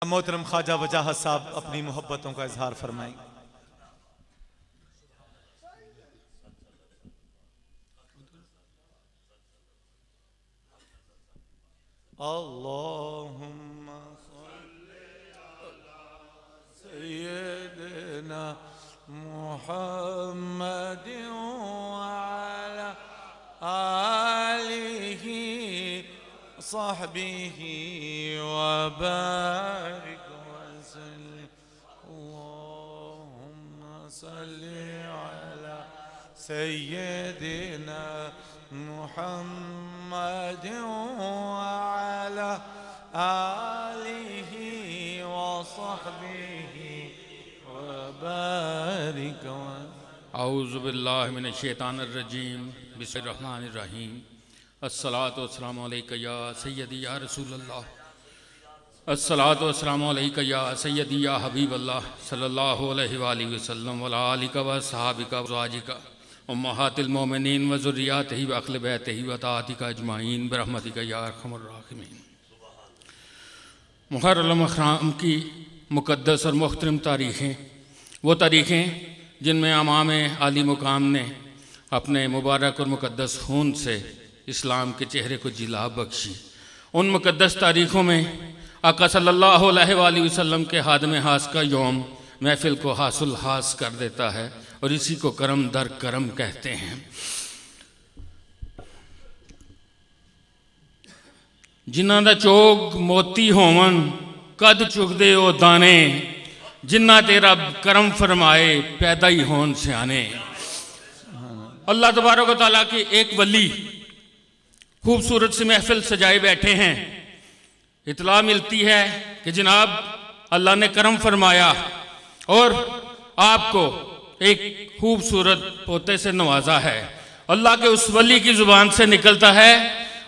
मोहतरम ख्वाजा वजाहत साहब अपनी मोहब्बतों का इजहार फरमाएंगे। अल्लाहुम्मा सय्यदना मुहम्मदिन व अला आलिहि सहबिही व बारिक वसल्लिम। अल्लाहुम्मा सल्लि अला सय्यदिना मुहम्मदिन व अला आलिहि व सहबिही व बारिक। औज़ु बिल्लाहि मिनश शैतानिर रजीम। बिस्मिर्रहमानिर रहीम। अस्सलातु वस्सलामु अलैका या सय्यदी या रसूलल्लाह। अस्सलातु वस्सलामु अलैका या सय्यदी या हबीबल्लाह सल्लल्लाहु अलैहि वालिहि वसल्लम व अला आलिका व अस्हाबिका व अज़वाजिका उम्महातिल मोमिनीन व ज़ुर्रिय्यातिही व अहलि बैतिही व तातिका अजमाइन बिरहमतिका या अरहमर राहिमीन। मुहर्रम अहराम की मुक़द्दस और मुहतरम तारीख़ें, वो तारीख़ें जिनमें इमाम आली मुकाम ने अपने मुबारक और मुक़द्दस खून से इस्लाम के चेहरे को जिला बख्शी, उन मुक़द्दस तारीख़ों में आका सल्लल्लाहु अलैहि वसल्लम के हादम हास का यौम महफ़िल को हासिल हास कर देता है और इसी को करम दर करम कहते हैं। जिन्हां दा चोग मोती होवन कद चुगदे ओ दाने, जिन्ना तेरा करम फरमाए पैदा ही होन सियाने। अल्लाह तबारक व तआला की एक वली खूबसूरत सी महफिल सजाए बैठे हैं। इतला मिलती है कि जनाब अल्लाह ने करम फरमाया और आपको एक खूबसूरत पोते से नवाजा है। अल्लाह के उस वली की जुबान से निकलता है,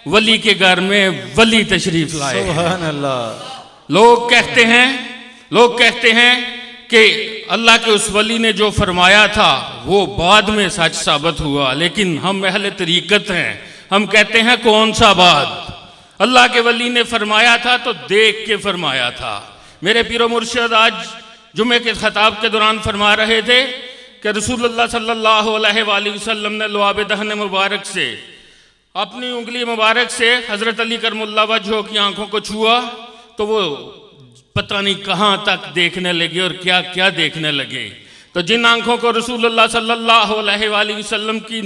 वली के घर में वली तशरीफ लाए। सुभान अल्लाह। लोग कहते हैं कि अल्लाह के उस वली ने जो फरमाया था वो बाद में सच साबित हुआ, लेकिन हम अहले तरीकत हैं, हम कहते हैं कौन सा बात। अल्लाह के वली ने फरमाया था तो देख के फरमाया था। मेरे पीरो मुर्शिद आज जुमे के खताब के दौरान फरमा रहे थे कि रसूलुल्लाह सल्लल्लाहु अलैहि वसल्लम ने लुआब दहन मुबारक से अपनी उंगली मुबारक से हज़रत अली करमुल्लाह वजह की आंखों को छुआ तो वो पता नहीं कहाँ तक देखने लगे और क्या क्या देखने लगे। तो जिन आंखों को रसूलुल्लाह सल्लल्लाहु अलैहि वसल्लम की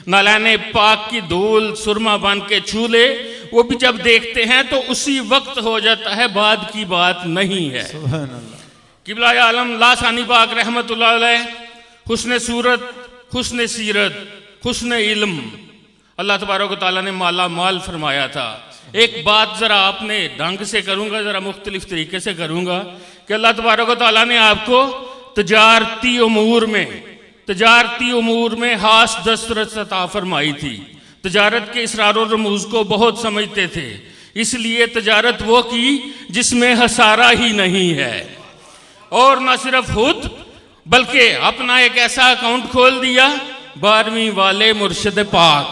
नालाने पाक की धूल सुरमा बन के छू ले, वो भी जब देखते हैं तो उसी वक्त हो जाता है, बाद की बात नहीं है। किबला आलम लासानी पाक रहमतुल्लाह अलैह हुस्न सूरत, हुस्न सीरत, हुस्न इल्म अल्लाह तबारक व तआला ने माला माल फरमाया था। एक बात ज़रा आपने ढंग से करूँगा, ज़रा मुख्तलिफ तरीके से करूँगा कि अल्लाह तबारक व तआला ने आपको तजारती उमूर में हास दस्तरस अता फरमाई थी। तजारत के इसरार और रमूज को बहुत समझते थे, इसलिए तजारत वो की जिसमें हसारा ही नहीं है। और न सिर्फ खुद बल्कि अपना एक ऐसा अकाउंट खोल दिया 12वीं वाले मुर्शिद पाक।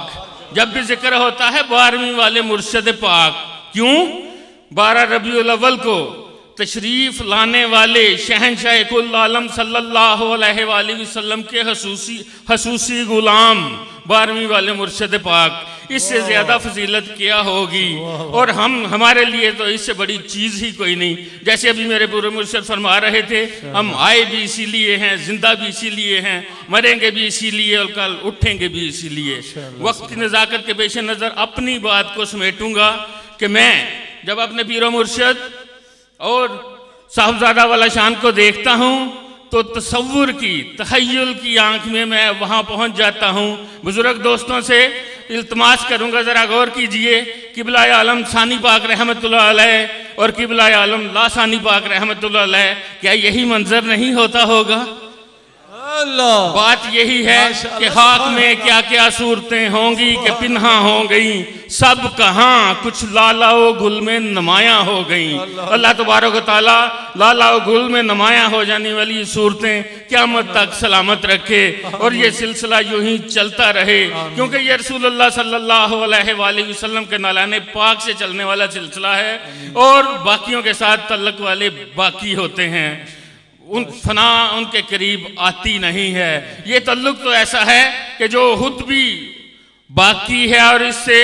जब भी जिक्र होता है 12वीं वाले मुर्शिद पाक, क्यों? 12 रबीउल अव्वल को तशरीफ लाने वाले शहंशाह कुल आलम सल्लल्लाहु अलैहि वसल्लम के हसूसी गुलाम 12वीं वाले मुर्शिद पाक, इससे ज्यादा फजीलत क्या होगी। और हमारे लिए तो इससे बड़ी चीज़ ही कोई नहीं। जैसे अभी मेरे पूरे मुर्शिद फरमा रहे थे, हम आए भी इसीलिए हैं, जिंदा भी इसीलिए हैं, मरेंगे भी इसीलिए और कल उठेंगे भी इसीलिए। वक्त की नज़ाकत के पेश नज़र अपनी बात को समेटूंगा कि मैं जब अपने पीरो मुर्शिद और साहबजादा वाला शान को देखता हूँ तो तसव्वुर की, तहय्युल की आंख में मैं वहाँ पहुँच जाता हूँ। बुजुर्ग दोस्तों से इल्तमास करूँगा, ज़रा गौर कीजिए। किबला आलम सानी पाक रहमतुल्लाह अलैह और किबला आलम लासानी पाक रहमतुल्लाह अलैह, क्या यही मंजर नहीं होता होगा? अल्लाह। बात यही है माशाअल्लाह, कि खाक में क्या क्या सूरतें होंगी कि पिन्हा हो गई, सब कहाँ कुछ लाला व गुल में नुमायां हो गई। अल्लाह तबारक व तआला लाला व गुल में नुमायां हो जाने वाली सूरतें क़यामत तक सलामत रखे और ये सिलसिला यूं ही चलता रहे, क्योंकि ये रसूलुल्लाह सल्लल्लाहु अलैहि वसल्लम के नालाने पाक से चलने वाला सिलसिला है और बाकियों के साथ तल्लक वाले बाकी होते हैं, उन फना उनके करीब आती नहीं है। ये तल्लुक तो ऐसा है कि जो खुद भी बाकी है और इससे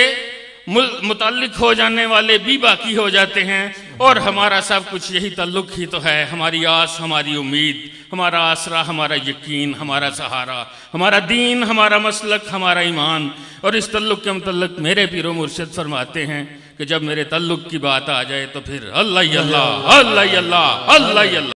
मुताल्लिक हो जाने वाले भी बाकी हो जाते हैं, और हमारा सब कुछ यही तल्लुक ही तो है। हमारी आस, हमारी उम्मीद, हमारा आसरा, हमारा यकीन, हमारा सहारा, हमारा दीन, हमारा मसलक, हमारा ईमान। और इस तल्लुक के मुतल्लिक मेरे पीरो मुर्शिद फरमाते हैं कि जब मेरे तल्लुक की बात आ जाए तो फिर अल्लाह अल्लाह अल्लाह अल्लाह अल्लाह अल्लाह।